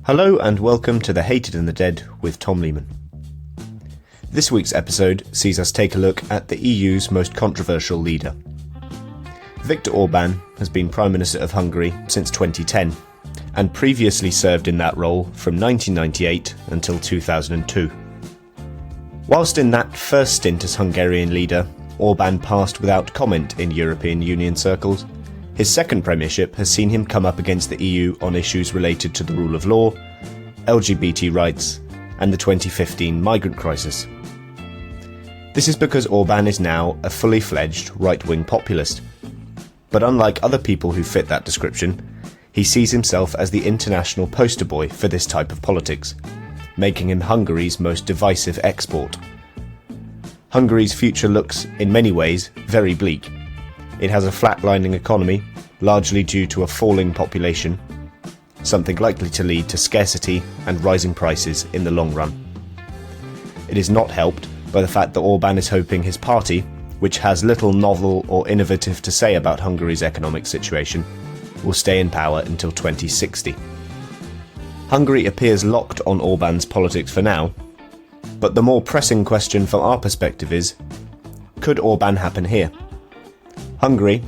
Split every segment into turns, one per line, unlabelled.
Hello and welcome to The Hated and the Dead with Tom Lehman. This week's episode sees us take a look at the EU's most controversial leader. Viktor Orban has been Prime Minister of Hungary since 2010 and previously served in that role from 1998 until 2002. Whilst in that first stint as Hungarian leader, Orban passed without comment in European Union circles, his second premiership has seen him come up against the EU on issues related to the rule of law, LGBT rights, and the 2015 migrant crisis. This is because Orban is now a fully fledged right-wing populist. But unlike other people who fit that description, he sees himself as the international poster boy for this type of politics, making him Hungary's most divisive export. Hungary's future looks, in many ways, very bleak. It has a flatlining economy, largely due to a falling population, something likely to lead to scarcity and rising prices in the long run. It is not helped by the fact that Orban is hoping his party, which has little novel or innovative to say about Hungary's economic situation, will stay in power until 2060. Hungary appears locked on Orban's politics for now, but the more pressing question from our perspective is, could Orban happen here? Hungary,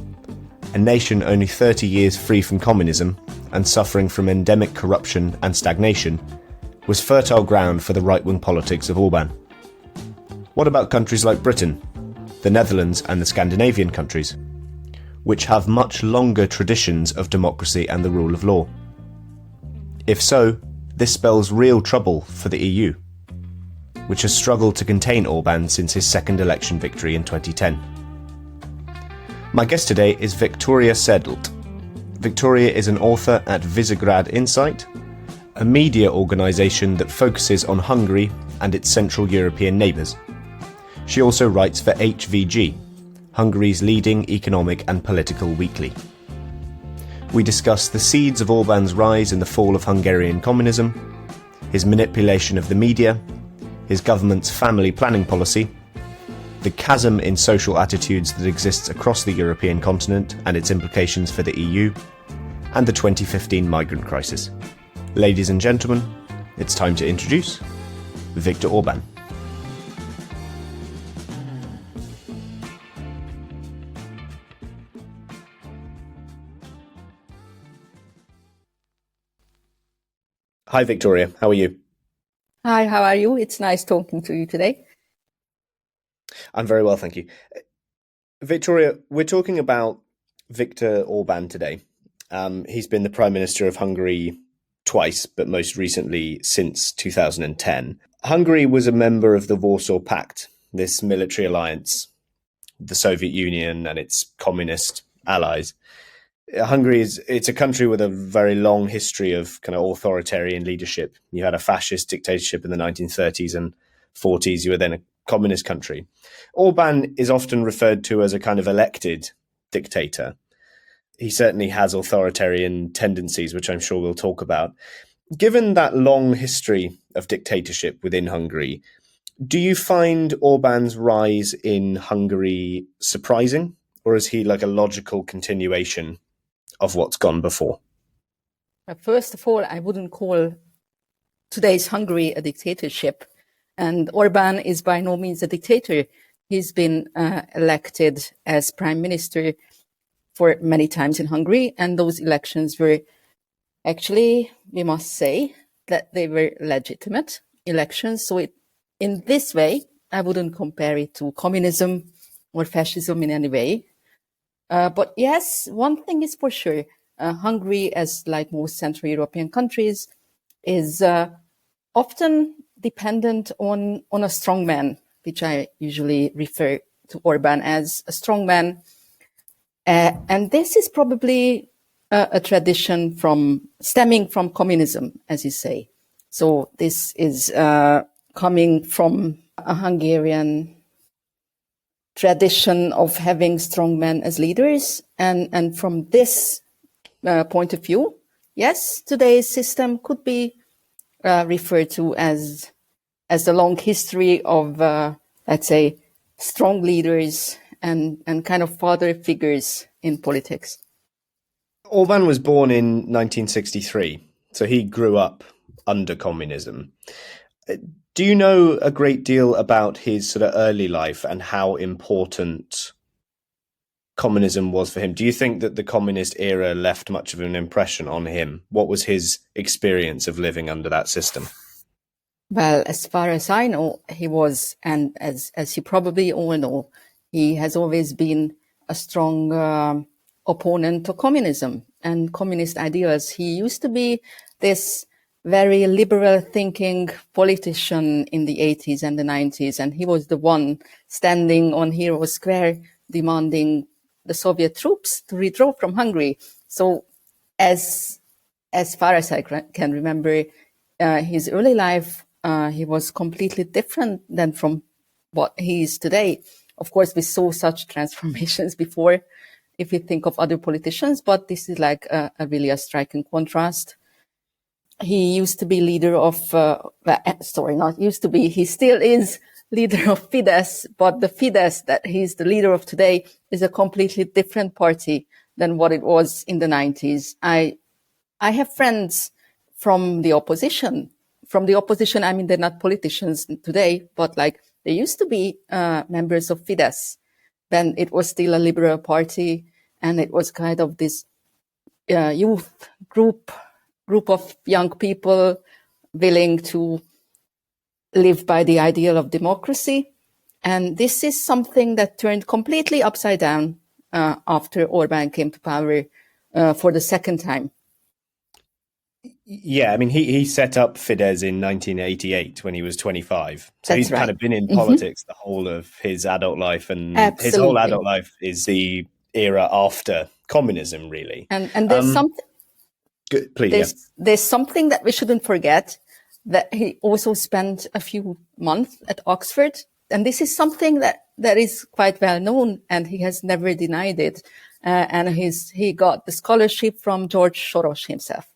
a nation only 30 years free from communism and suffering from endemic corruption and stagnation, was fertile ground for the right-wing politics of Orban. What about countries like Britain, the Netherlands and the Scandinavian countries, which have much longer traditions of democracy and the rule of law? If so, this spells real trouble for the EU, which has struggled to contain Orban since his second election victory in 2010. My guest today is Viktoria Serdult. Viktoria is an author at Visegrad Insight, a media organisation that focuses on Hungary and its Central European neighbours. She also writes for HVG, Hungary's leading economic and political weekly. We discuss the seeds of Orban's rise and the fall of Hungarian communism, his manipulation of the media, his government's family planning policy, the chasm in social attitudes that exists across the European continent and its implications for the EU, and the 2015 migrant crisis. Ladies and gentlemen, it's time to introduce Viktor Orban. Hi Victoria, how are you?
Hi, how are you? It's nice talking to you today.
I'm very well, thank you. Victoria, we're talking about Viktor Orban today. He's been the Prime Minister of Hungary twice, but most recently since 2010. Hungary was a member of the Warsaw Pact, this military alliance, the Soviet Union and its communist allies. Hungary it's a country with a very long history of kind of authoritarian leadership. You had a fascist dictatorship in the 1930s and 40s. You were then a communist country. Orban is often referred to as a kind of elected dictator. He certainly has authoritarian tendencies, which I'm sure we'll talk about. Given that long history of dictatorship within Hungary, do you find Orban's rise in Hungary surprising, or is he like a logical continuation of what's gone before?
First of all, I wouldn't call today's Hungary a dictatorship. And Orban is by no means a dictator. He's been elected as prime minister for many times in Hungary. And those elections were actually, we must say, that they were legitimate elections. So in this way, I wouldn't compare it to communism or fascism in any way. But yes, one thing is for sure. Hungary, as like most Central European countries, is often dependent on a strong man, which I usually refer to Orban as a strong man. And this is probably a tradition stemming from communism, as you say. So this is coming from a Hungarian tradition of having strong men as leaders. And from this point of view, yes, today's system could be referred to as the long history of, let's say, strong leaders and kind of father figures in politics.
Orban was born in 1963, so he grew up under communism. Do you know a great deal about his sort of early life and how important communism was for him? Do you think that the communist era left much of an impression on him? What was his experience of living under that system?
Well, as far as I know, he was, and as you probably all know, he has always been a strong opponent to communism and communist ideals. He used to be this very liberal thinking politician in the 80s and the 90s, and he was the one standing on Hero Square demanding the Soviet troops to withdraw from Hungary. So as far as I can remember, his early life, he was completely different than from what he is today. Of course, we saw such transformations before, if we think of other politicians, but this is like really a striking contrast. He used to be leader of, not used to be, he still is leader of Fidesz, but the Fidesz that he's the leader of today is a completely different party than what it was in the 90s. I have friends from the opposition. From the opposition, I mean, they're not politicians today, but like they used to be members of Fidesz. Then it was still a liberal party, and it was kind of this youth group of young people willing to live by the ideal of democracy. And this is something that turned completely upside down after Orban came to power for the second time.
Yeah, I mean, he set up Fidesz in 1988 when he was 25. So
That's
he's
right.
kind of been in politics the whole of his adult life, and
Absolutely.
his whole adult life is the era after communism, really.
And there's something.
Good, please,
there's something that we shouldn't forget, that he also spent a few months at Oxford. And this is something that is quite well known, and he has never denied it. And he got the scholarship from George Soros himself.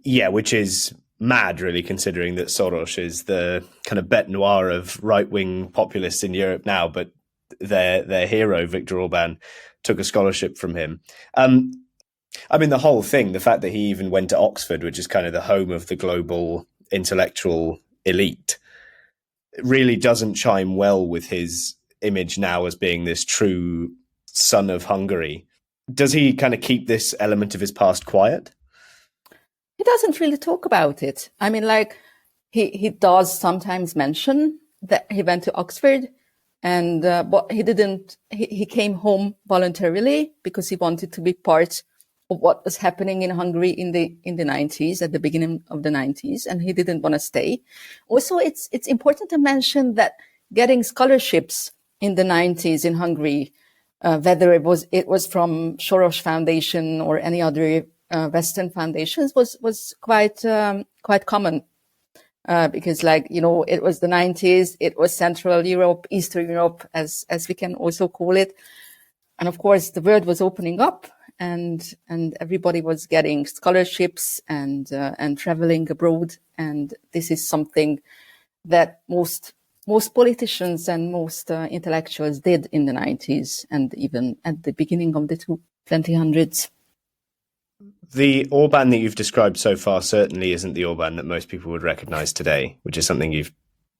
Yeah, which is mad, really, considering that Soros is the kind of bête noire of right-wing populists in Europe now, but their hero, Viktor Orban, took a scholarship from him. I mean, the whole thing, the fact that he even went to Oxford, which is kind of the home of the global intellectual elite, really doesn't chime well with his image now as being this true son of Hungary. Does he kind of keep this element of his past quiet?
He doesn't really talk about it. I mean, like, he does sometimes mention that he went to Oxford, and but he didn't. He came home voluntarily because he wanted to be part of what was happening in Hungary in the 90s, at the beginning of the 90s, and he didn't want to stay. Also, it's important to mention that getting scholarships in the 90s in Hungary, whether it was from Soros Foundation or any other Western foundations, was quite common, because, like, you know, it was the 90s, it was Central Europe, Eastern Europe, as we can also call it, and of course the world was opening up, and everybody was getting scholarships and traveling abroad, and this is something that most politicians and most intellectuals did in the 90s and even at the beginning of the 2000s.
The Orban that you've described so far certainly isn't the Orban that most people would recognise today, which is something you've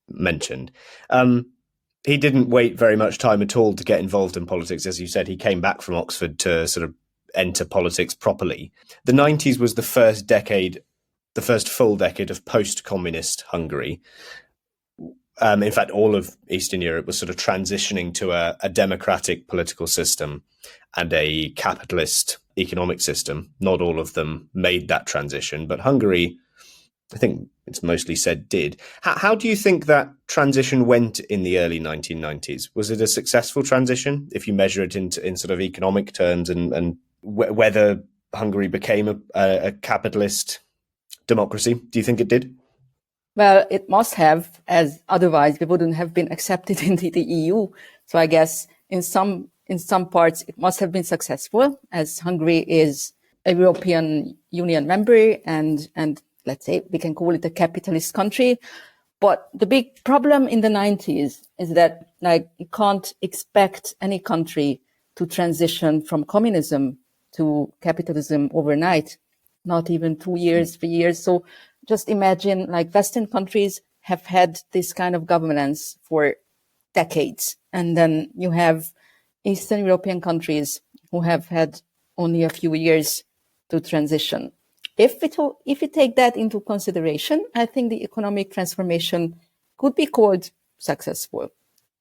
mentioned. He didn't wait very much time at all to get involved in politics. As you said, he came back from Oxford to sort of enter politics properly. The 90s was the first full decade of post-communist Hungary. In fact, all of Eastern Europe was sort of transitioning to a democratic political system and a capitalist economic system. Not all of them made that transition, but Hungary, I think it's mostly said, did. How do you think that transition went in the early 1990s? Was it a successful transition, if you measure it in sort of economic terms, and whether Hungary became a capitalist democracy? Do you think it did?
Well, it must have, as otherwise we wouldn't have been accepted into the EU. So I guess in some parts it must have been successful, as Hungary is a European Union member, and let's say we can call it a capitalist country. But the big problem in the 90s is that, like, you can't expect any country to transition from communism to capitalism overnight, not even 2 years, 3 years. So just imagine like Western countries have had this kind of governance for decades. And then you have Eastern European countries who have had only a few years to transition. If we take that into consideration, I think the economic transformation could be called successful.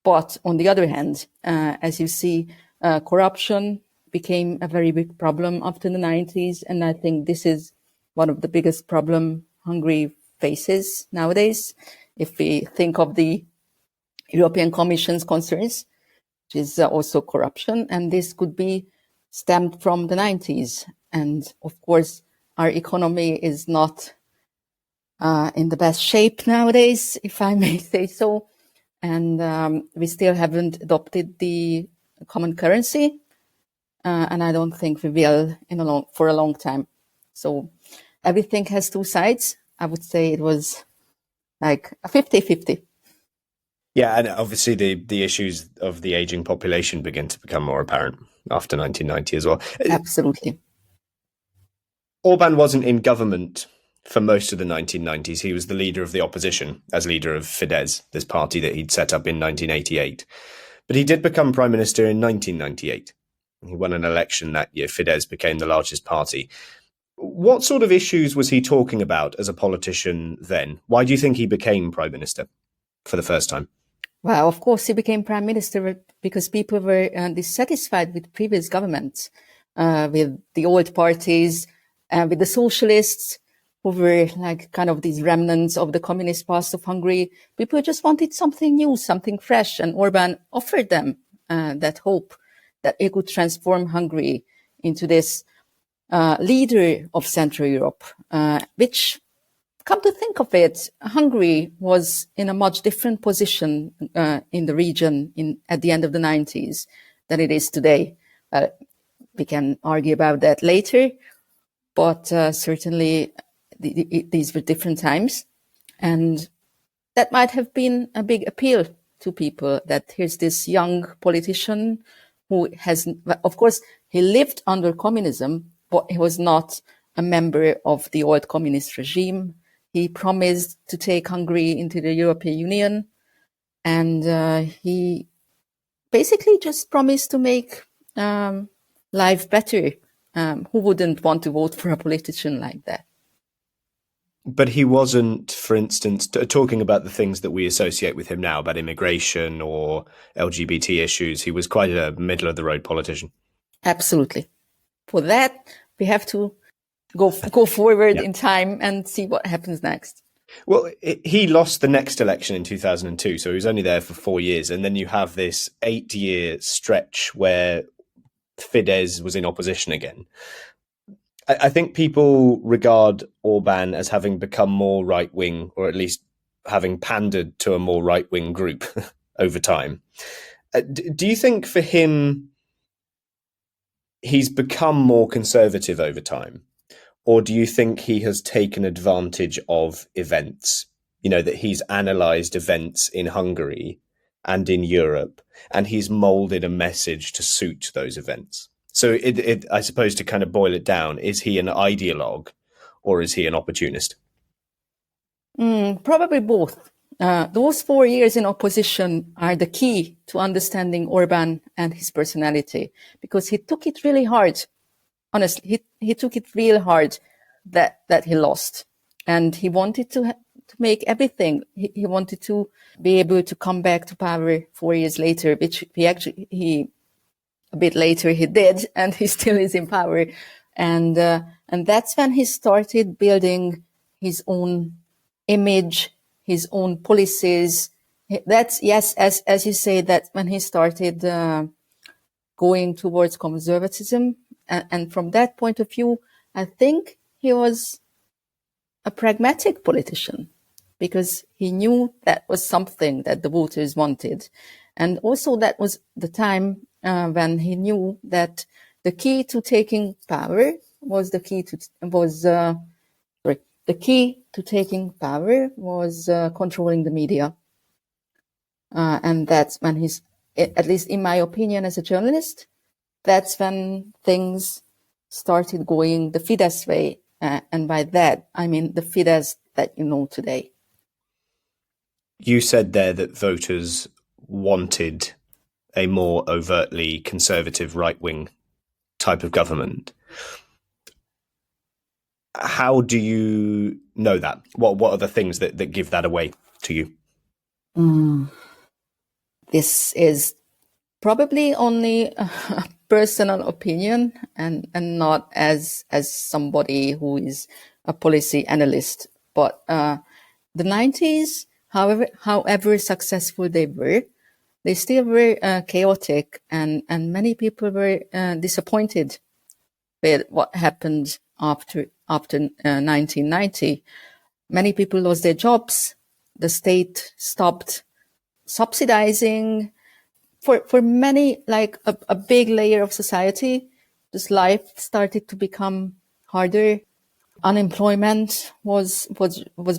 But on the other hand, as you see, corruption became a very big problem after the 90s. And I think this is one of the biggest problems Hungary faces nowadays. If we think of the European Commission's concerns, which is also corruption, and this could be stemmed from the 90s. And of course, our economy is not in the best shape nowadays, if I may say so. And we still haven't adopted the common currency. And I don't think we will for a long time. So everything has two sides. I would say it was like a 50-50.
Yeah, and obviously the issues of the aging population begin to become more apparent after 1990 as well.
Absolutely.
Orban wasn't in government for most of the 1990s. He was the leader of the opposition as leader of Fidesz, this party that he'd set up in 1988. But he did become prime minister in 1998. He won an election that year. Fidesz became the largest party. What sort of issues was he talking about as a politician then? Why do you think he became prime minister for the first time?
Well, of course, he became prime minister because people were dissatisfied with previous governments, with the old parties, with the socialists, who were like kind of these remnants of the communist past of Hungary. People just wanted something new, something fresh, and Orban offered them that hope that he could transform Hungary into this leader of Central Europe, which, come to think of it, Hungary was in a much different position in the region at the end of the 90s than it is today. We can argue about that later, but certainly these were different times. And that might have been a big appeal to people, that here's this young politician who has, of course, he lived under communism, but he was not a member of the old communist regime. He promised to take Hungary into the European Union, and he basically just promised to make life better. Who wouldn't want to vote for a politician like that?
But he wasn't, for instance, talking about the things that we associate with him now, about immigration or LGBT issues. He was quite a middle-of-the-road politician.
Absolutely. For that, we have to go forward in time and see what happens next.
Well, he lost the next election in 2002, so he was only there for 4 years. And then you have this 8-year stretch where Fidesz was in opposition again. I think people regard Orban as having become more right-wing, or at least having pandered to a more right-wing group over time. Do you think for him, he's become more conservative over time? Or do you think he has taken advantage of events, that he's analysed events in Hungary and in Europe, and he's moulded a message to suit those events? So I suppose, to kind of boil it down, is he an ideologue or is he an opportunist?
Probably both. Those 4 years in opposition are the key to understanding Orban and his personality, because he took it really hard. Honestly, he took it real hard that he lost, and he wanted to make everything. He wanted to be able to come back to power 4 years later, which he a bit later he did, and he still is in power. And that's when he started building his own image, his own policies. That's, yes, as you say, that's when he started going towards conservatism. And from that point of view, I think he was a pragmatic politician, because he knew that was something that the voters wanted. And also that was the time when he knew that the key to taking power was controlling the media. And that's when he's, at least in my opinion as a journalist, that's when things started going the Fidesz way. And by that, I mean the Fidesz that you know today.
You said there that voters wanted a more overtly conservative right-wing type of government. How do you know that? What are the things that give that away to you?
This is probably only a personal opinion and not as somebody who is a policy analyst. But the 90s, however successful they were, they still were chaotic, and many people were disappointed with what happened after 1990. Many people lost their jobs. The state stopped subsidizing for many, like a big layer of society. This life started to become harder. Unemployment was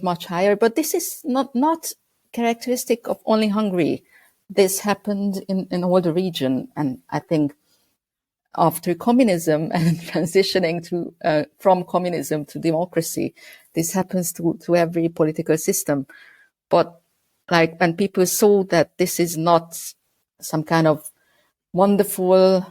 much higher, but this is not characteristic of only Hungary. This happened in all the region, and I think after communism and transitioning to from communism to democracy, this happens to every political system. But like when people saw that this is not some kind of wonderful,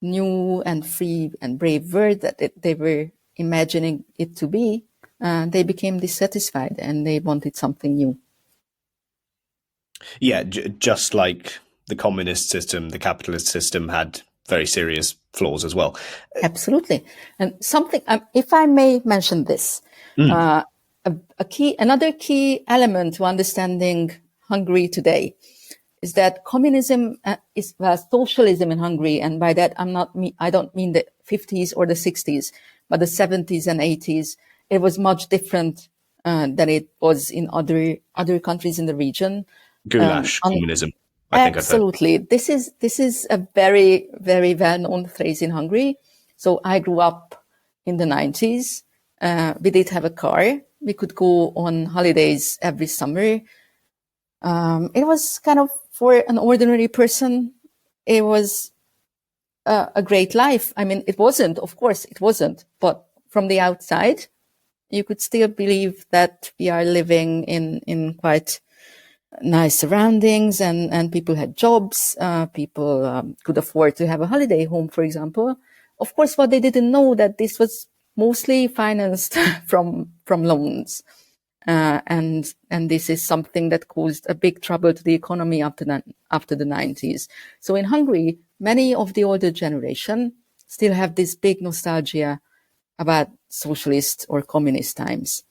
new and free and brave world that they were imagining it to be, they became dissatisfied and they wanted something new.
Yeah, just like the communist system, the capitalist system had very serious flaws as well.
Absolutely. And something, if I may mention this, another key element to understanding Hungary today is that communism is socialism in Hungary, and by that I don't mean the 50s or the 60s, but the 70s and 80s. It was much different than it was in other countries in the region.
Goulash communism.
Absolutely. This is a very, very well-known phrase in Hungary. So I grew up in the 90s. We did have a car. We could go on holidays every summer. It was kind of, for an ordinary person, it was a great life. I mean, it wasn't, of course, it wasn't. But from the outside, you could still believe that we are living in quite nice surroundings, and people had jobs. People could afford to have a holiday home, for example. Of course, what they didn't know that this was mostly financed from loans. And this is something that caused a big trouble to the economy after the 90s. So in Hungary, many of the older generation still have this big nostalgia about socialist or communist times.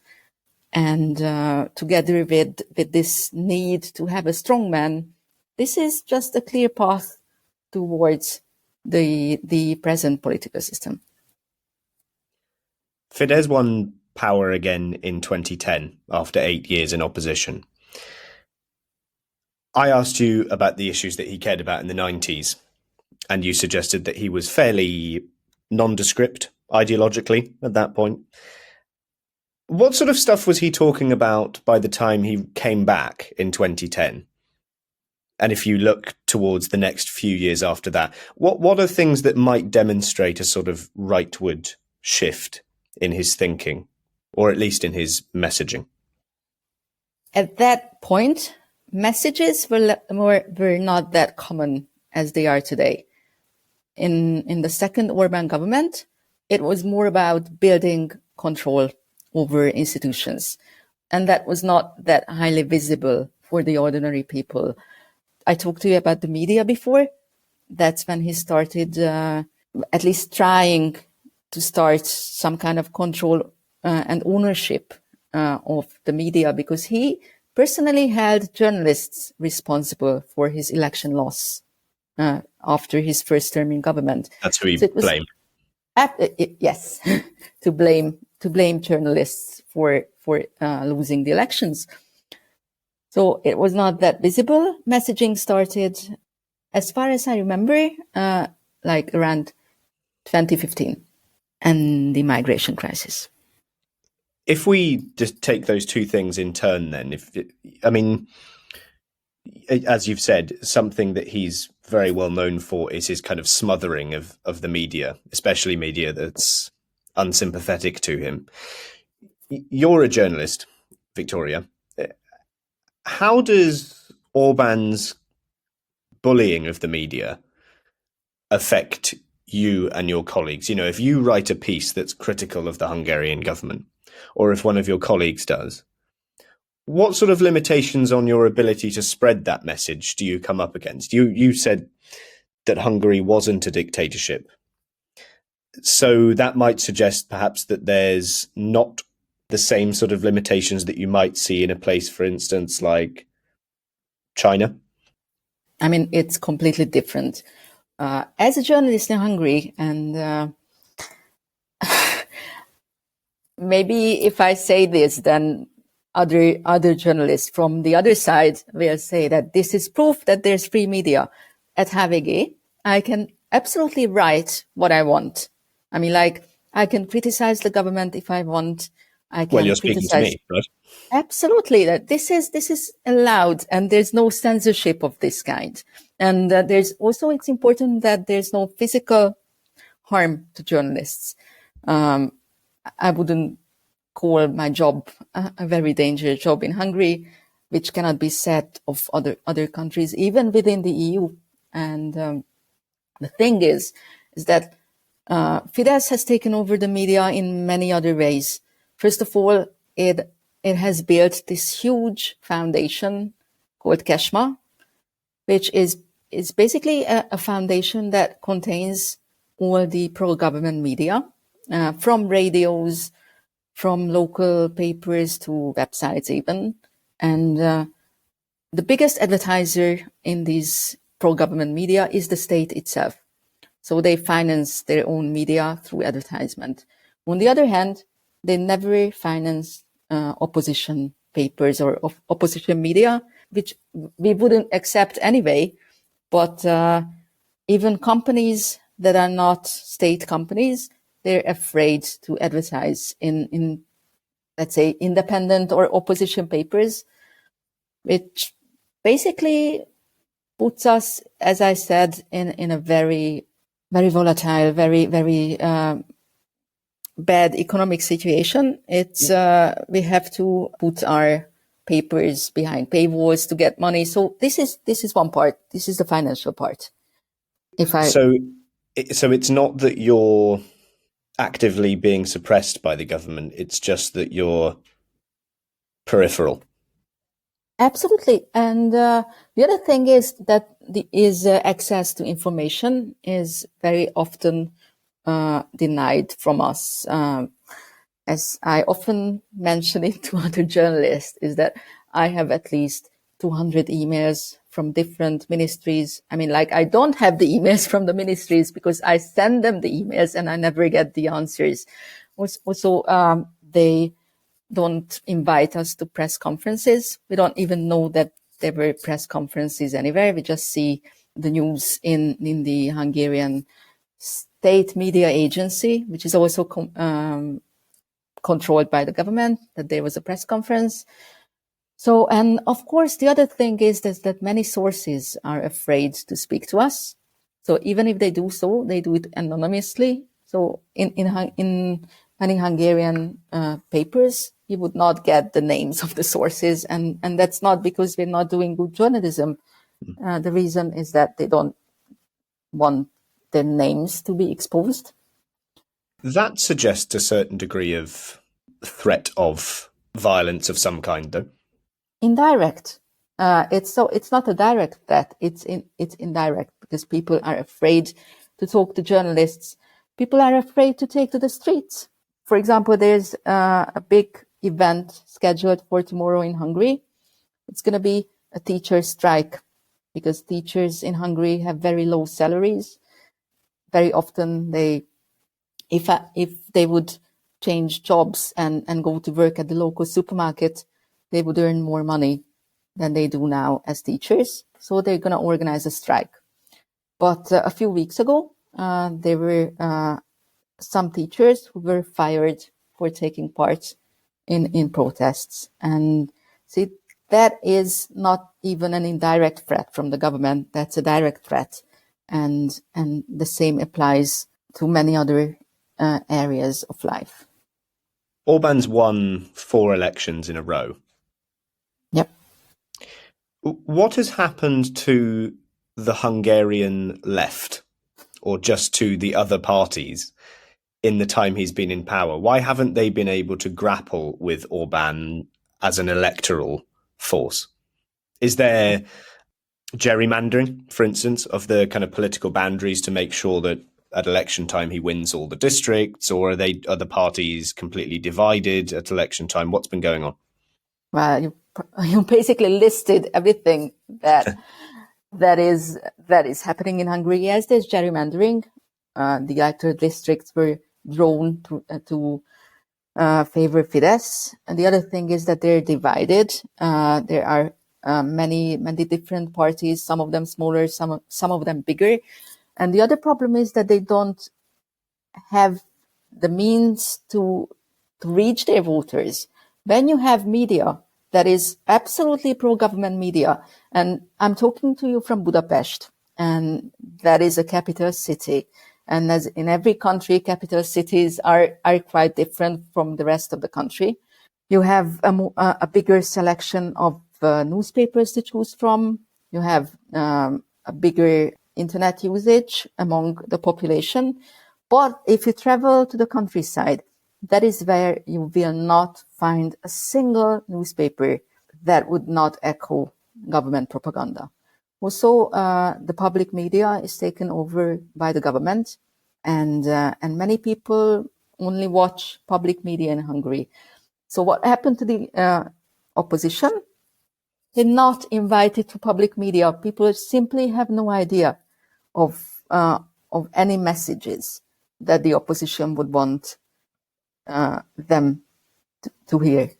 And together with this need to have a strong man, this is just a clear path towards the present political system.
Fidesz won power again in 2010 after 8 years in opposition. I asked you about the issues that he cared about in the 90s, and you suggested that he was fairly nondescript ideologically at that point. What sort of stuff was he talking about by the time he came back in 2010? And if you look towards the next few years after that, what are things that might demonstrate a sort of rightward shift in his thinking, or at least in his messaging?
At that point, messages were not that common as they are today. In the second Orban government, it was more about building control over institutions. And that was not that highly visible for the ordinary people. I talked to you about the media before. That's when he started at least trying to start some kind of control and ownership of the media, because he personally held journalists responsible for his election loss after his first term in government.
That's who he blamed.
Yes, to blame journalists for losing the elections. So it was not that visible. Messaging started, as far as I remember, like around 2015 and the migration crisis.
If we just take those two things in turn, then, as you've said, something that he's very well known for is his kind of smothering of the media, especially media that's unsympathetic to him. You're a journalist. Viktoria. How does Orban's bullying of the media affect you and your colleagues? You know, if you write a piece that's critical of the Hungarian government, or if one of your colleagues does, what sort of limitations on your ability to spread that message do you come up against? You said that Hungary wasn't a dictatorship. So that might suggest perhaps that there's not the same sort of limitations that you might see in a place, for instance, like China.
I mean, it's completely different. As a journalist in Hungary, and maybe if I say this, then other journalists from the other side will say that this is proof that there's free media. At HVG, I can absolutely write what I want. I mean, like, I can criticize the government if I want. I can
Well, you're speaking to me, right?
Absolutely, that this is allowed, and there's no censorship of this kind. And there's also, it's important that there's no physical harm to journalists. I wouldn't call my job a very dangerous job in Hungary, which cannot be said of other countries, even within the EU. And the thing is that Fidesz has taken over the media in many other ways. First of all, it has built this huge foundation called Kesma, which is basically a foundation that contains all the pro-government media, from radios, from local papers to websites even. And the biggest advertiser in these pro-government media is the state itself. So they finance their own media through advertisement. On the other hand, they never finance opposition papers or opposition media, which we wouldn't accept anyway. But even companies that are not state companies, they're afraid to advertise in let's say, independent or opposition papers, which basically puts us, as I said, in a very, very volatile, very bad economic situation. It's we have to put our papers behind paywalls to get money. So this is one part. This is the financial part.
So it's not that you're actively being suppressed by the government. It's just that you're peripheral.
Absolutely. And the other thing is that access to information is very often denied from us. As I often mention it to other journalists, is that I have at least 200 emails from different ministries. I mean, like, I don't have the emails from the ministries because I send them the emails and I never get the answers. Also, they don't invite us to press conferences. We don't even know that there were press conferences anywhere. We just see the news in the Hungarian state media agency, which is also controlled by the government, that there was a press conference. So, and of course, the other thing is that many sources are afraid to speak to us. So even if they do so, they do it anonymously. So in many Hungarian papers, you would not get the names of the sources. And that's not because we're not doing good journalism. The reason is that they don't want their names to be exposed.
That suggests a certain degree of threat of violence of some kind, though.
Indirect. It's not a direct threat. It's indirect, because people are afraid to talk to journalists. People are afraid to take to the streets. For example, there's a big event scheduled for tomorrow in Hungary. It's going to be a teacher strike, because teachers in Hungary have very low salaries. Very often if they would change jobs and go to work at the local supermarket, they would earn more money than they do now as teachers. So they're going to organize a strike. But a few weeks ago, there were some teachers who were fired for taking part in protests. And see, that is not even an indirect threat from the government. That's a direct threat. And the same applies to many other areas of life.
Orban's won 4 elections in a row. What has happened to the Hungarian left, or just to the other parties, in the time he's been in power? Why haven't they been able to grapple with Orban as an electoral force? Is there gerrymandering, for instance, of the kind of political boundaries to make sure that at election time he wins all the districts, or are the parties completely divided at election time? What's been going on?
Well, you basically listed everything that is happening in Hungary. Yes, there's gerrymandering. The electoral districts were drawn to favor Fidesz, and the other thing is that they're divided. There are many different parties, some of them smaller, some of them bigger, and the other problem is that they don't have the means to reach their voters. When you have media that is absolutely pro-government media, and I'm talking to you from Budapest, and that is a capital city, and as in every country, capital cities are quite different from the rest of the country. You have a bigger selection of newspapers to choose from. You have a bigger internet usage among the population. But if you travel to the countryside, that is where you will not find a single newspaper that would not echo government propaganda. Also, the public media is taken over by the government, and many people only watch public media in Hungary. So what happened to the opposition? They're not invited to public media. People simply have no idea of any messages that the opposition would want them to hear.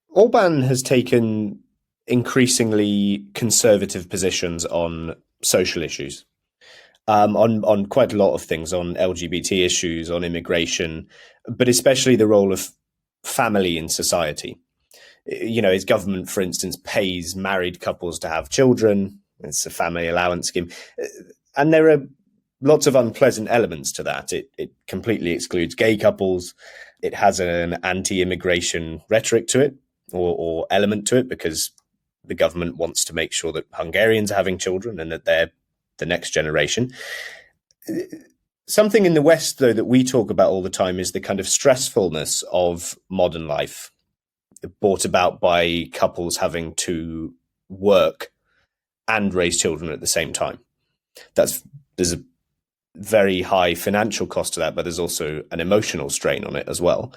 Orban has taken increasingly conservative positions on social issues, on quite a lot of things, on LGBT issues, on immigration, but especially the role of family in society. You know, his government, for instance, pays married couples to have children. It's a family allowance scheme. And there are lots of unpleasant elements to that. It completely excludes gay couples. It has an anti-immigration rhetoric to it, or element to it, because the government wants to make sure that Hungarians are having children and that they're the next generation. Something in the West, though, that we talk about all the time is the kind of stressfulness of modern life, brought about by couples having to work and raise children at the same time. There's a very high financial cost to that, but there's also an emotional strain on it as well.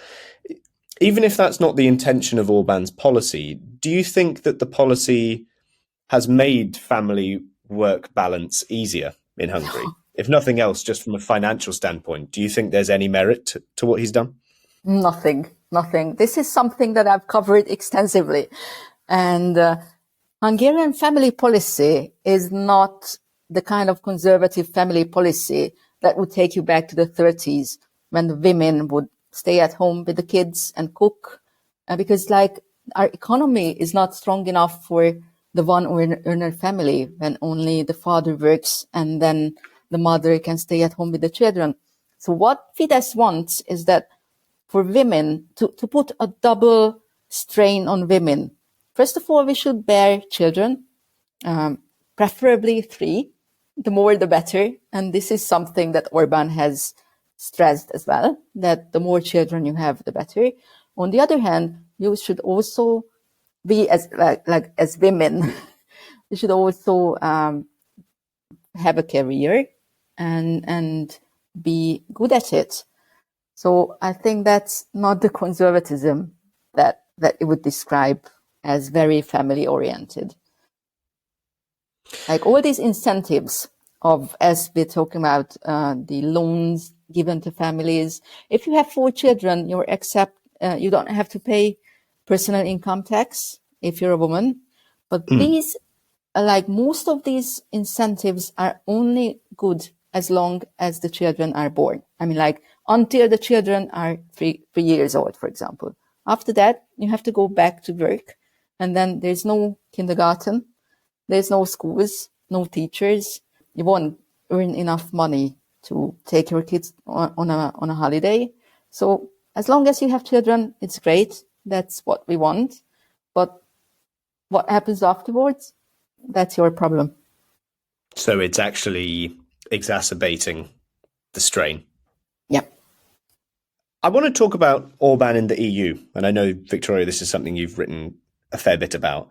Even if that's not the intention of Orban's policy, do you think that the policy has made family work balance easier in Hungary? If nothing else, just from a financial standpoint, do you think there's any merit to what he's done?
Nothing. This is something that I've covered extensively. And Hungarian family policy is not the kind of conservative family policy that would take you back to the 30s, when the women would stay at home with the kids and cook. Because like our economy is not strong enough for the one earner family, when only the father works and then the mother can stay at home with the children. So what Fidesz wants is that for women to put a double strain on women. First of all, we should bear children, preferably 3. The more, the better. And this is something that Orban has stressed as well, that the more children you have, the better. On the other hand, you should also be as women, you should also have a career and be good at it. So I think that's not the conservatism that it would describe as very family oriented. Like all these incentives of, as we're talking about, the loans given to families. If you have 4 children, you don't have to pay personal income tax if you're a woman. But these, like most of these incentives, are only good as long as the children are born. I mean, like until the children are 3 years old, for example. After that, you have to go back to work, and then there's no kindergarten, there's no schools, no teachers. You won't earn enough money to take your kids on a holiday. So as long as you have children, it's great. That's what we want. But what happens afterwards, that's your problem.
So it's actually exacerbating the strain.
Yeah.
I want to talk about Orban in the EU. And I know, Victoria, this is something you've written a fair bit about.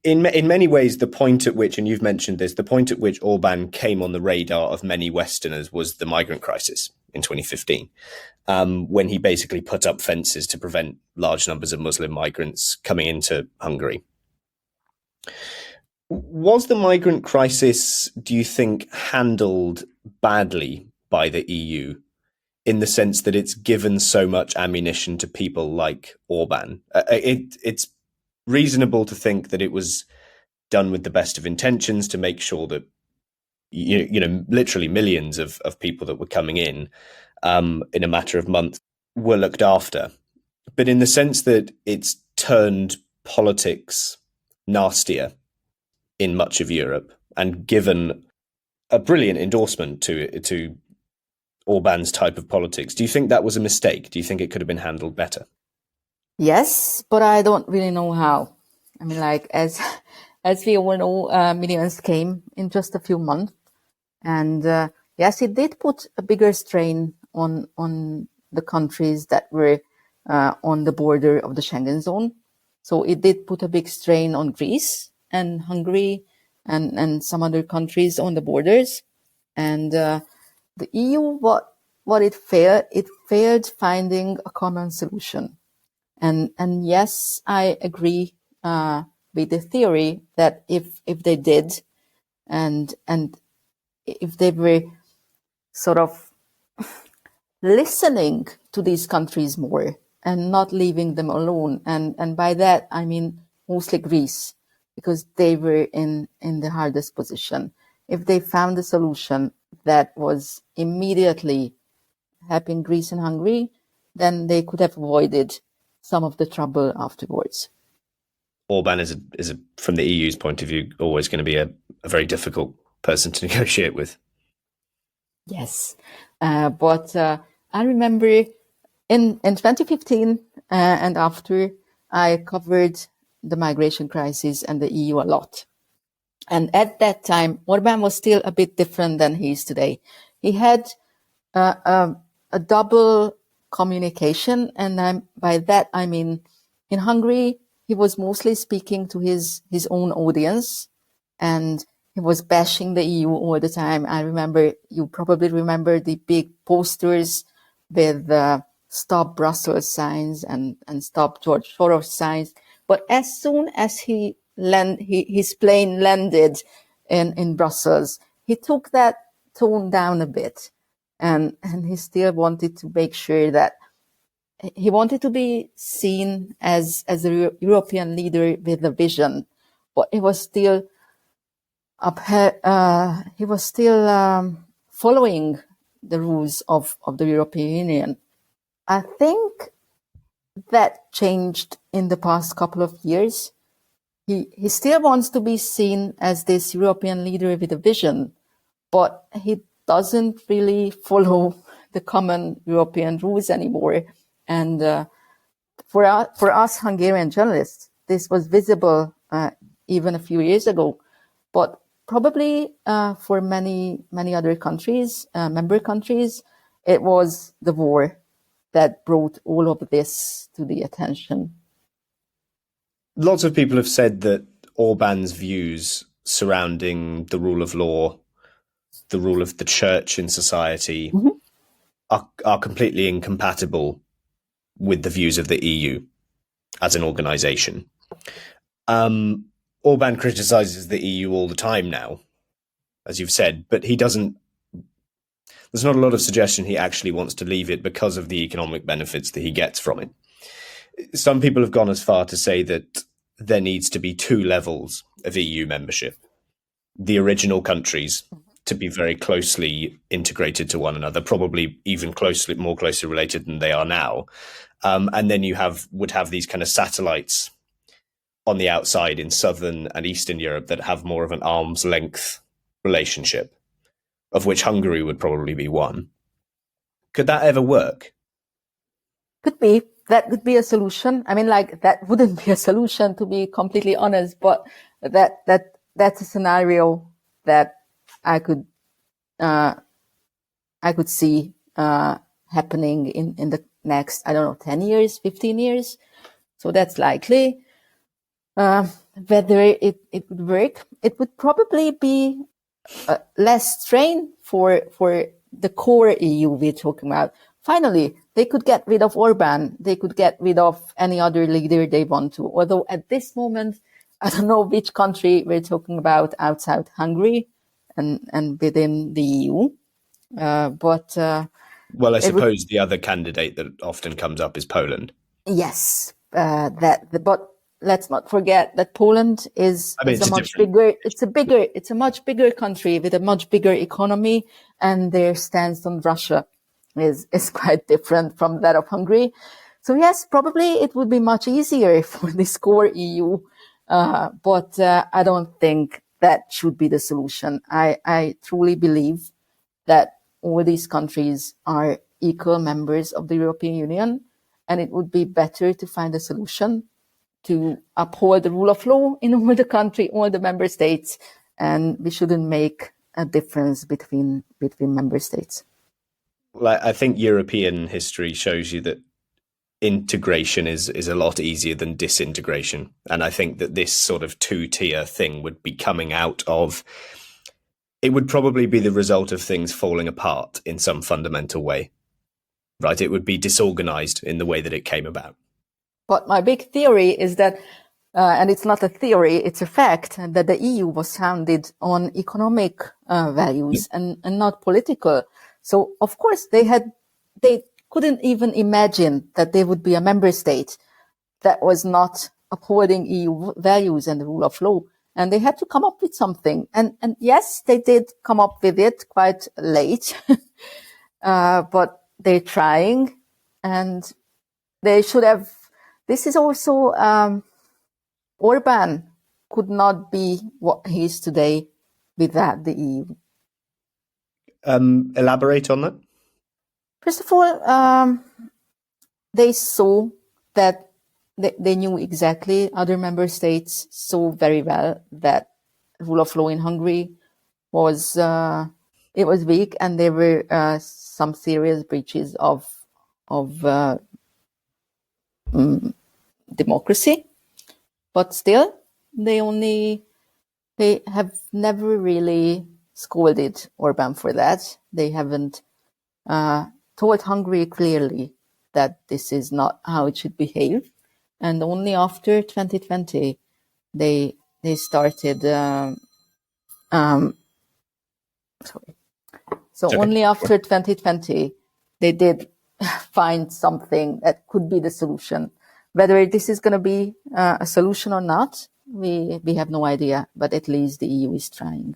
In many ways, the point at which, and you've mentioned this, the point at which Orban came on the radar of many Westerners was the migrant crisis in 2015, when he basically put up fences to prevent large numbers of Muslim migrants coming into Hungary. Was the migrant crisis, do you think, handled badly by the EU in the sense that it's given so much ammunition to people like Orban? It's reasonable to think that it was done with the best of intentions to make sure that, literally millions of people that were coming in a matter of months were looked after. But in the sense that it's turned politics nastier in much of Europe and given a brilliant endorsement to Orban's type of politics, do you think that was a mistake? Do you think it could have been handled better?
Yes, but I don't really know how. I mean, as we all know, millions came in just a few months, and yes, it did put a bigger strain on the countries that were on the border of the Schengen zone. So it did put a big strain on Greece and Hungary and some other countries on the borders. And the EU, what it failed finding a common solution. And yes, I agree with the theory that if they did, and if they were sort of listening to these countries more and not leaving them alone, and by that I mean mostly Greece, because they were in the hardest position. If they found a solution that was immediately helping Greece and Hungary, then they could have avoided some of the trouble afterwards.
Orban is from the EU's point of view, always going to be a very difficult person to negotiate with.
Yes, but I remember in 2015 and after, I covered the migration crisis and the EU a lot. And at that time, Orban was still a bit different than he is today. He had a double communication, and by that I mean, in Hungary, he was mostly speaking to his own audience, and he was bashing the EU all the time. I remember, you probably remember the big posters with Stop Brussels signs and Stop George Soros signs. But as soon as his plane landed in Brussels, he took that tone down a bit, and he still wanted to make sure that he wanted to be seen as a European leader with a vision, but he was still following the rules of the European Union. I think that changed in the past couple of years. He still wants to be seen as this European leader with a vision, but he doesn't really follow the common European rules anymore. And for us Hungarian journalists, this was visible even a few years ago. But probably for many other countries, member countries, it was the war that brought all of this to the attention.
Lots of people have said that Orban's views surrounding the rule of law, the rule of the church in society, are completely incompatible with the views of the EU as an organization. Orban criticizes the EU all the time now, as you've said, but there's not a lot of suggestion he actually wants to leave it because of the economic benefits that he gets from it. Some people have gone as far to say that there needs to be two levels of EU membership. The original countries to be very closely integrated to one another, probably even more closely related than they are now. And then you would have these kind of satellites on the outside in Southern and Eastern Europe that have more of an arm's length relationship, of which Hungary would probably be one. Could that ever work?
Could be. that would be a solution. I mean, like, that wouldn't be a solution, to be completely honest, but that's a scenario that I could see happening in the next, I don't know, 10 years, 15 years. So that's likely. Whether it would work, it would probably be less strain for the core EU we're talking about. Finally, they could get rid of Orban. They could get rid of any other leader they want to. Although at this moment, I don't know which country we're talking about outside Hungary and within the EU.
Well, I suppose the other candidate that often comes up is Poland.
Yes, but let's not forget that Poland is a much bigger country with a much bigger economy, and their stance on Russia is quite different from that of Hungary. So yes, probably it would be much easier for this core EU, but I don't think that should be the solution. I truly believe that all these countries are equal members of the European Union, and it would be better to find a solution to uphold the rule of law in all the country, all the member states, and we shouldn't make a difference between member states.
Well, I think European history shows you that integration is a lot easier than disintegration. And I think that this sort of two-tier thing would be coming out of, it would probably be the result of things falling apart in some fundamental way, right? It would be disorganized in the way that it came about.
But my big theory is that, and it's not a theory, it's a fact, that the EU was founded on economic values and not political. So, of course, they couldn't even imagine that there would be a member state that was not upholding EU values and the rule of law. And they had to come up with something. And yes, they did come up with it quite late, but they're trying, and they should have. This is also, Orban could not be what he is today without the EU.
Elaborate on that.
First of all, they saw that they knew exactly, other member states saw very well that rule of law in Hungary was weak, and there were some serious breaches of democracy. But still, they have never really scolded Orban for that. They haven't told Hungary clearly that this is not how it should behave. And only after 2020, they started. Only after 2020, they did find something that could be the solution. Whether this is going to be a solution or not, we have no idea. But at least the EU is trying.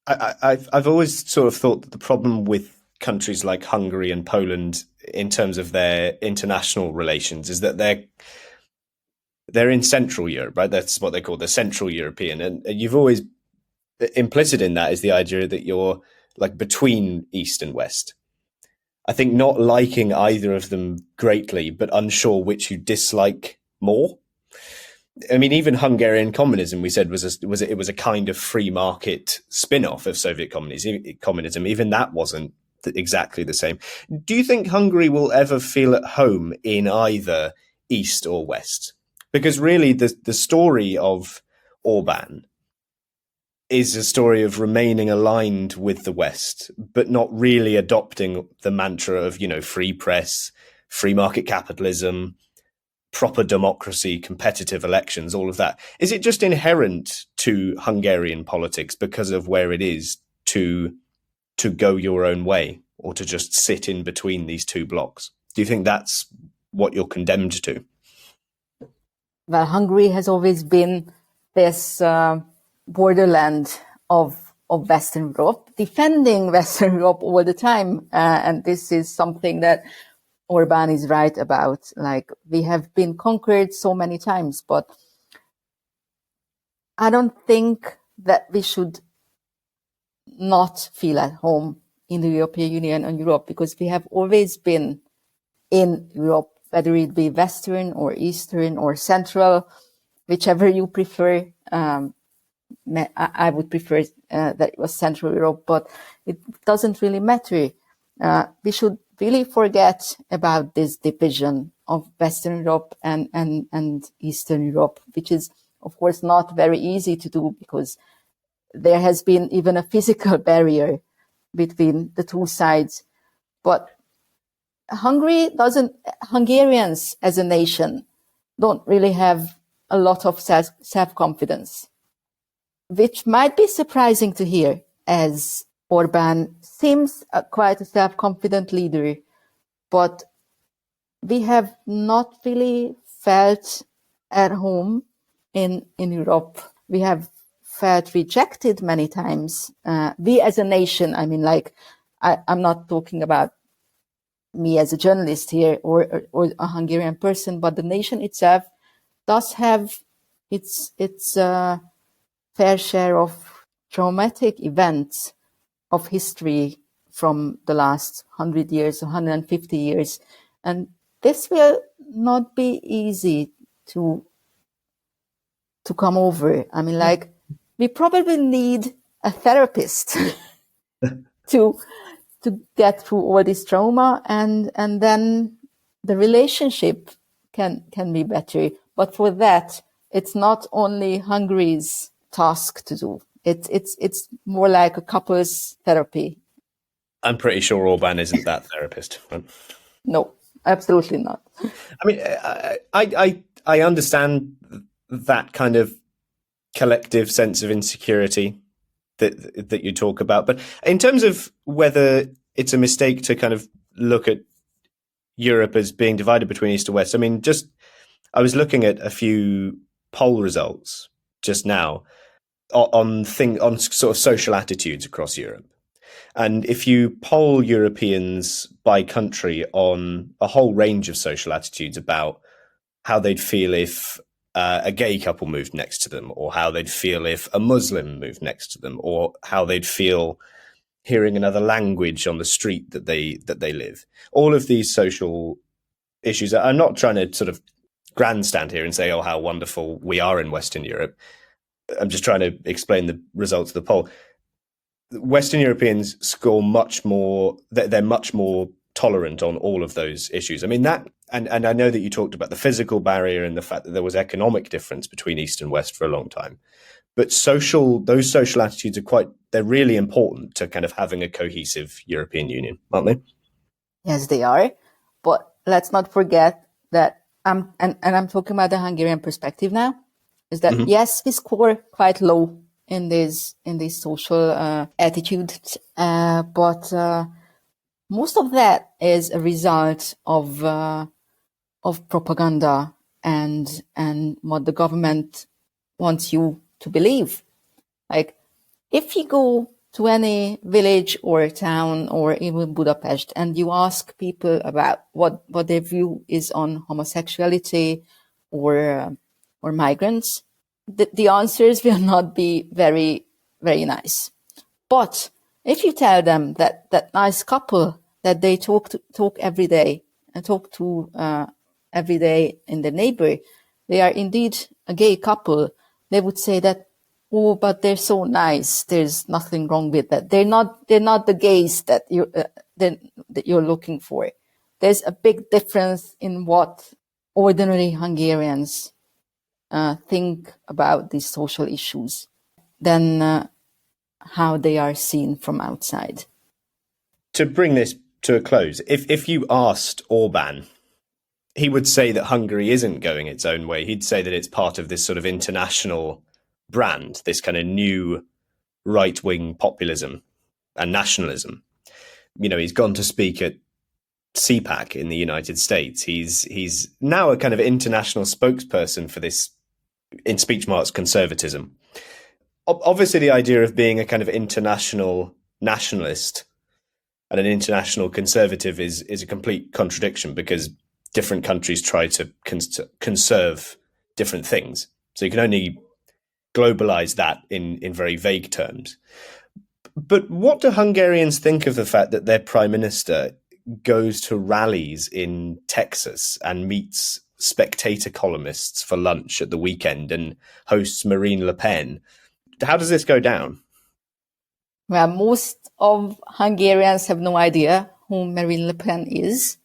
I've always sort of thought that the problem with countries like Hungary and Poland in terms of their international relations is that they're in Central Europe, right? That's what they call the Central European. And you've always, implicit in that is the idea that you're like between East and West. I think not liking either of them greatly, but unsure which you dislike more. I mean, even Hungarian communism, we said, was a kind of free market spin-off of Soviet communism. Even that wasn't exactly the same. Do you think Hungary will ever feel at home in either East or West? Because really, the story of Orban is a story of remaining aligned with the West, but not really adopting the mantra of, free press, free market capitalism, proper democracy, competitive elections, all of that. Is it just inherent to Hungarian politics because of where it is to go your own way, or to just sit in between these two blocks? Do you think that's what you're condemned to?
Well, Hungary has always been this borderland of Western Europe, defending Western Europe all the time. And this is something that Orban is right about. Like, we have been conquered so many times, but I don't think that we should not feel at home in the European Union and Europe, because we have always been in Europe whether it be Western or Eastern or Central, whichever you prefer. I would prefer that it was Central Europe, but it doesn't really matter. We should really forget about this division of Western Europe and Eastern Europe, which is, of course, not very easy to do because there has been even a physical barrier between the two sides. But Hungarians as a nation don't really have a lot of self-confidence, which might be surprising to hear, as Orban seems quite a self-confident leader, but we have not really felt at home in Europe. We have felt rejected many times. We as a nation, I mean, I'm not talking about me as a journalist here or a Hungarian person, but the nation itself does have its fair share of traumatic events of history from the last 100 years, 150 years. And this will not be easy to come over. I mean, we probably need a therapist to get through all this trauma, and then the relationship can be better. But for that, it's not only Hungary's task to do. It's more like a couples therapy.
I'm pretty sure Orban isn't that therapist.
No, absolutely not.
I mean, I understand that kind of collective sense of insecurity that you talk about, but in terms of whether it's a mistake to kind of look at Europe as being divided between East and West, I mean, I was looking at a few poll results just now on sort of social attitudes across Europe. And if you poll Europeans by country on a whole range of social attitudes about how they'd feel if a gay couple moved next to them, or how they'd feel if a Muslim moved next to them, or how they'd feel hearing another language on the street that they live, all of these social issues. I'm not trying to sort of grandstand here and say, oh, how wonderful we are in Western Europe. I'm just trying to explain the results of the poll. Western Europeans score much more, they're much more tolerant on all of those issues. I mean, that, and I know that you talked about the physical barrier and the fact that there was economic difference between East and West for a long time. But those social attitudes they're really important to kind of having a cohesive European Union, aren't they?
Yes, they are. But let's not forget that, and I'm talking about the Hungarian perspective now, is that yes, we score quite low in these social attitudes, but most of that is a result of propaganda and what the government wants you to believe. Like, if you go to any village or town or even Budapest and you ask people about what their view is on homosexuality or migrants, the answers will not be very, very nice. But if you tell them that nice couple that they talk every day and talk to every day in the neighbor, they are indeed a gay couple, they would say that, oh, but they're so nice. There's nothing wrong with that. They're not the gays that you're looking for. There's a big difference in what ordinary Hungarians think about these social issues than how they are seen from outside.
To bring this to a close, if you asked Orban, he would say that Hungary isn't going its own way. He'd say that it's part of this sort of international brand, this kind of new right-wing populism and nationalism. You know, he's gone to speak at CPAC in the United States. He's now a kind of international spokesperson for this, in speech marks, conservatism. Obviously, the idea of being a kind of international nationalist and an international conservative is a complete contradiction, because different countries try to conserve different things. So you can only globalize that in very vague terms. But what do Hungarians think of the fact that their prime minister goes to rallies in Texas and meets Spectator columnists for lunch at the weekend and hosts Marine Le Pen. How does this go down?
Well, most of Hungarians have no idea who Marine Le Pen is.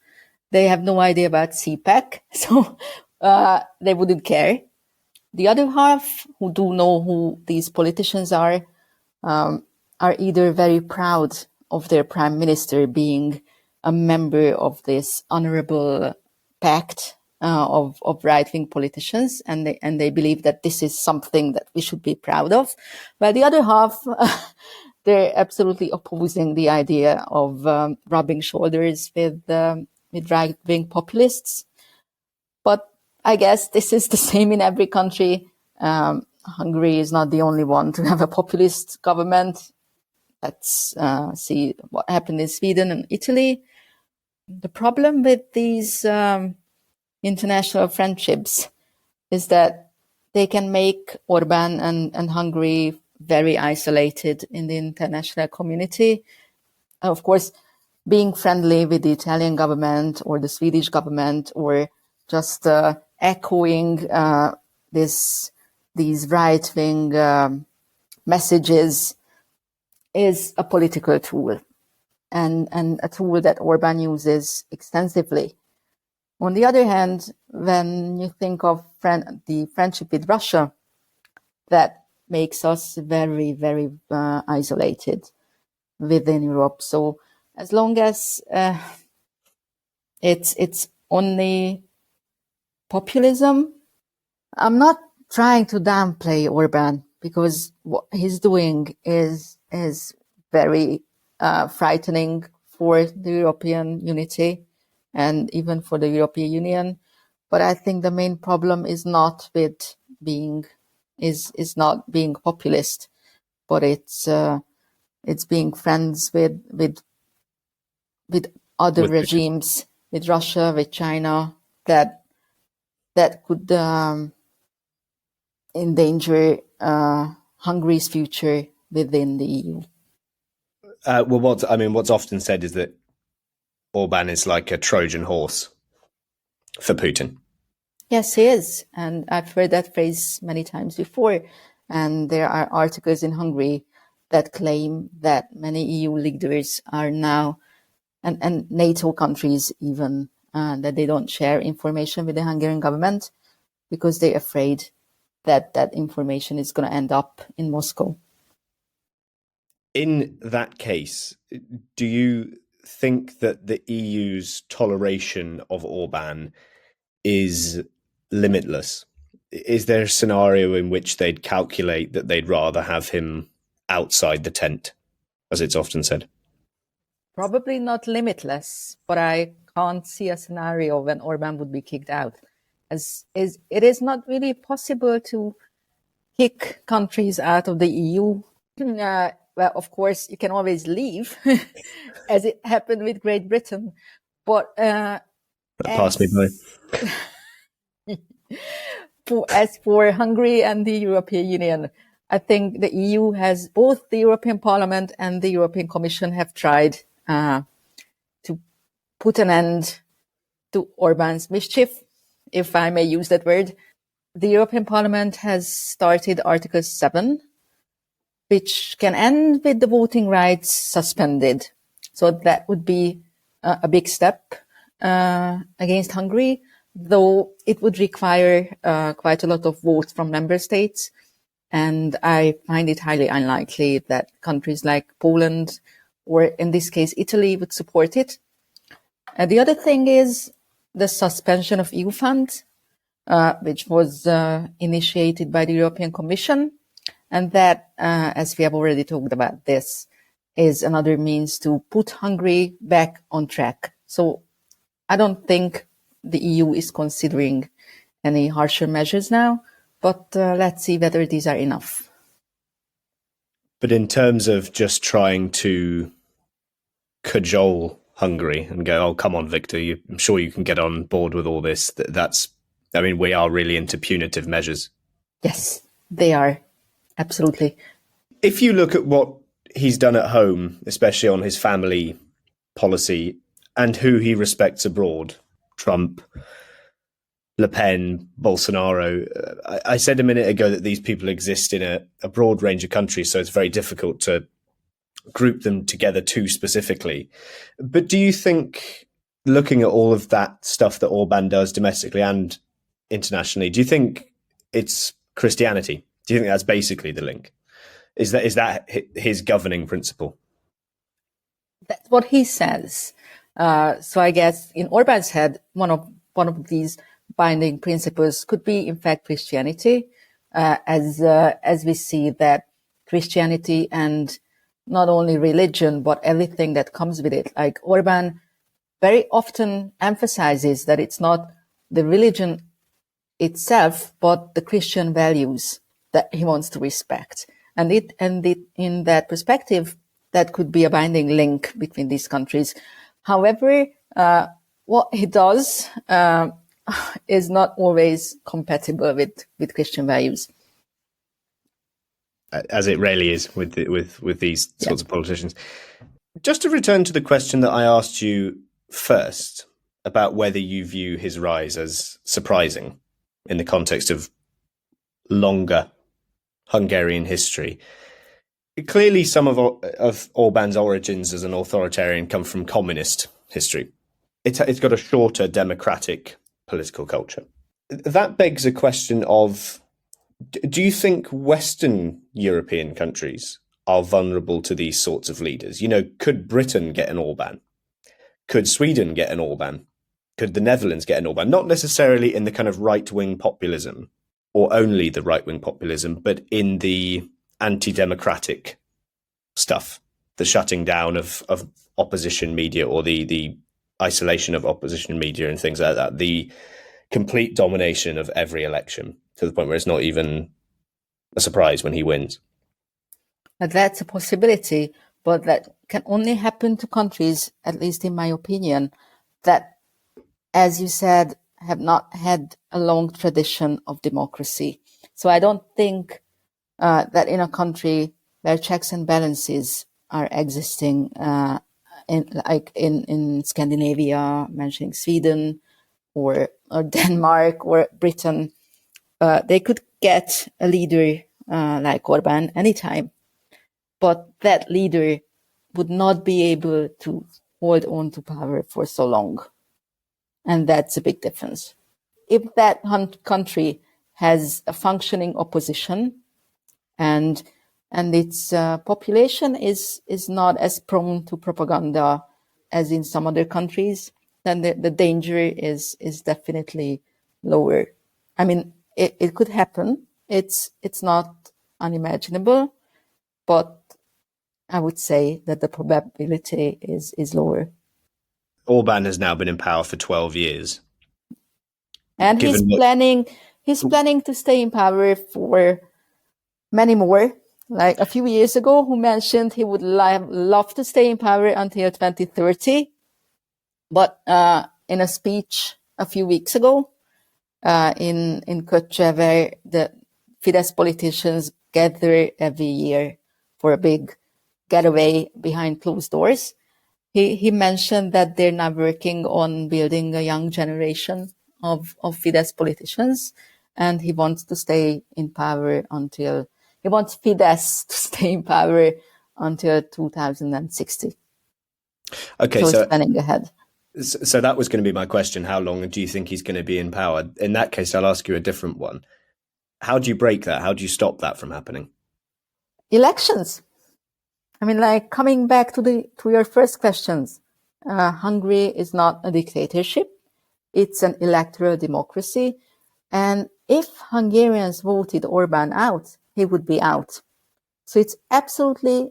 They have no idea about CPAC, so they wouldn't care. The other half, who do know who these politicians are either very proud of their prime minister being a member of this honorable pact of right-wing politicians, and they believe that this is something that we should be proud of. While the other half, they're absolutely opposing the idea of rubbing shoulders with right-wing populists. But I guess this is the same in every country. Hungary is not the only one to have a populist government. Let's see what happened in Sweden and Italy. The problem with these international friendships is that they can make Orban and Hungary very isolated in the international community. Of course, being friendly with the Italian government or the Swedish government, or just echoing these right-wing messages is a political tool, and a tool that Orban uses extensively. On the other hand, when you think of the friendship with Russia, that makes us very, very isolated within Europe. So as long as it's only populism, I'm not trying to downplay Orban, because what he's doing is very frightening for the European unity and even for the European Union. But I think the main problem is not with being populist, but it's being friends with other regimes, with Russia, with China, that could endanger Hungary's future within the EU.
What's often said is that Orban is like a Trojan horse for Putin.
Yes, he is. And I've heard that phrase many times before. And there are articles in Hungary that claim that many EU leaders are now, and NATO countries even, that they don't share information with the Hungarian government because they're afraid that that information is going to end up in Moscow.
In that case, do you think that the EU's toleration of Orban is limitless? Is there a scenario in which they'd calculate that they'd rather have him outside the tent, as it's often said?
Probably not limitless, but I can't see a scenario when Orban would be kicked out. It is not really possible to kick countries out of the EU. Well, of course, you can always leave, as it happened with Great Britain. But
that passed me by.
As for Hungary and the European Union, I think the EU has, both the European Parliament and the European Commission have tried to put an end to Orban's mischief, if I may use that word. The European Parliament has started Article 7, which can end with the voting rights suspended. So that would be a big step against Hungary, though it would require quite a lot of votes from member states. And I find it highly unlikely that countries like Poland, or in this case, Italy, would support it. The other thing is the suspension of EU funds, which was initiated by the European Commission. And that, as we have already talked about this, is another means to put Hungary back on track. So I don't think the EU is considering any harsher measures now, but let's see whether these are enough.
But in terms of just trying to cajole Hungary and go, oh, come on, Viktor, I'm sure you can get on board with all this. We are really into punitive measures.
Yes, they are. Absolutely.
If you look at what he's done at home, especially on his family policy, and who he respects abroad. Trump, Le Pen, Bolsonaro. I said a minute ago that these people exist in a broad range of countries, so it's very difficult to group them together too specifically. But do you think, looking at all of that stuff that Orban does domestically and internationally, do you think it's Christianity? Do you think that's basically the link? Is that his governing principle?
That's what he says. So I guess in Orban's head, one of these binding principles could be, in fact, Christianity, as we see that Christianity and not only religion, but everything that comes with it. Like Orban very often emphasizes that it's not the religion itself, but the Christian values that he wants to respect. And in that perspective, that could be a binding link between these countries. However, what he does is not always compatible with Christian values,
as it rarely is with these sorts of politicians. Just to return to the question that I asked you first about whether you view his rise as surprising in the context of longer Hungarian history. Clearly, some of Orban's origins as an authoritarian come from communist history. It's got a shorter democratic political culture. That begs a question of, do you think Western European countries are vulnerable to these sorts of leaders? You know, could Britain get an Orban? Could Sweden get an Orban? Could the Netherlands get an Orban? Not necessarily in the kind of right-wing populism, or only the right-wing populism, but in the anti-democratic stuff, the shutting down of opposition media, or the isolation of opposition media and things like that, the complete domination of every election to the point where it's not even a surprise when he wins.
But that's a possibility, but that can only happen to countries, at least in my opinion, that, as you said, have not had a long tradition of democracy. So I don't think that in a country where checks and balances are existing, in Scandinavia, mentioning Sweden or Denmark or Britain, they could get a leader like Orban anytime, but that leader would not be able to hold on to power for so long. And that's a big difference. If that country has a functioning opposition and its population is not as prone to propaganda as in some other countries, then the danger is definitely lower. I mean, it could happen. It's not unimaginable, but I would say that the probability is lower.
Orban has now been in power for 12 years.
And he's planning to stay in power for many more. Like a few years ago, who mentioned he would love to stay in power until 2030. But in a speech a few weeks ago in Kötse, where the Fidesz politicians gather every year for a big getaway behind closed doors, he mentioned that they're now working on building a young generation of Fidesz politicians, and he wants to stay in power until he wants Fidesz to stay in power until 2060.
Okay,
so planning ahead.
So that was going to be my question. How long do you think he's going to be in power? In that case, I'll ask you a different one. How do you break that? How do you stop that from happening?
Elections. I mean, like, coming back to your first questions, Hungary is not a dictatorship. It's an electoral democracy. And if Hungarians voted Orban out, he would be out. So it's absolutely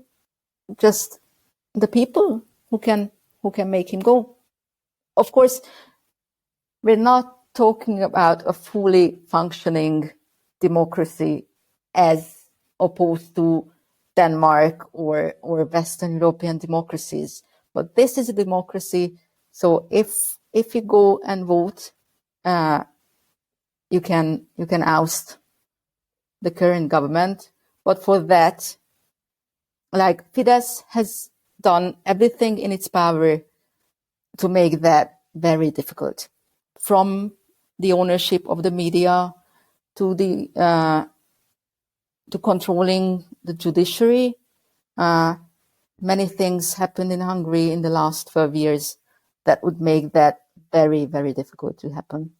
just the people who can make him go. Of course, we're not talking about a fully functioning democracy as opposed to Denmark or Western European democracies. But this is a democracy. So if you go and vote, you can oust the current government. But for that, like, Fidesz has done everything in its power to make that very difficult. From the ownership of the media to the to controlling the judiciary. Many things happened in Hungary in the last 12 years that would make that very, very difficult to happen.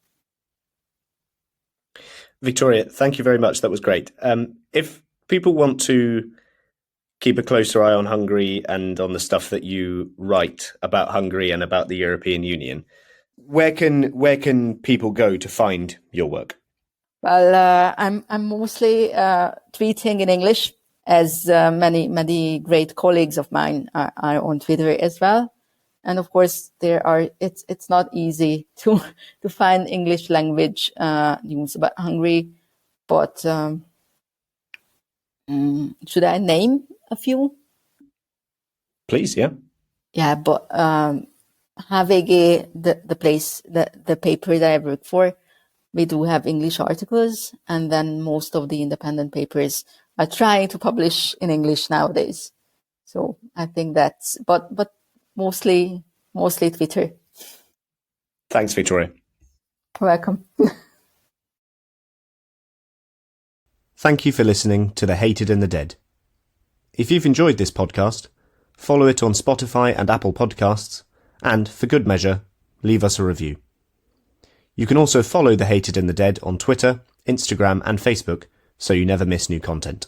Viktoria, thank you very much. That was great. If people want to keep a closer eye on Hungary and on the stuff that you write about Hungary and about the European Union, where can people go to find your work?
Well, I'm mostly tweeting in English, as many great colleagues of mine are on Twitter as well. And of course, it's not easy to find English language news about Hungary. But should I name a few?
Please, yeah.
Yeah, but HVG, the paper that I work for, we do have English articles, and then most of the independent papers are trying to publish in English nowadays. So I think that's, but mostly Twitter.
Thanks, Viktoria.
Welcome.
Thank you for listening to The Hated and the Dead. If you've enjoyed this podcast, follow it on Spotify and Apple Podcasts, and, for good measure, leave us a review. You can also follow The Hated and the Dead on Twitter, Instagram, and Facebook, so you never miss new content.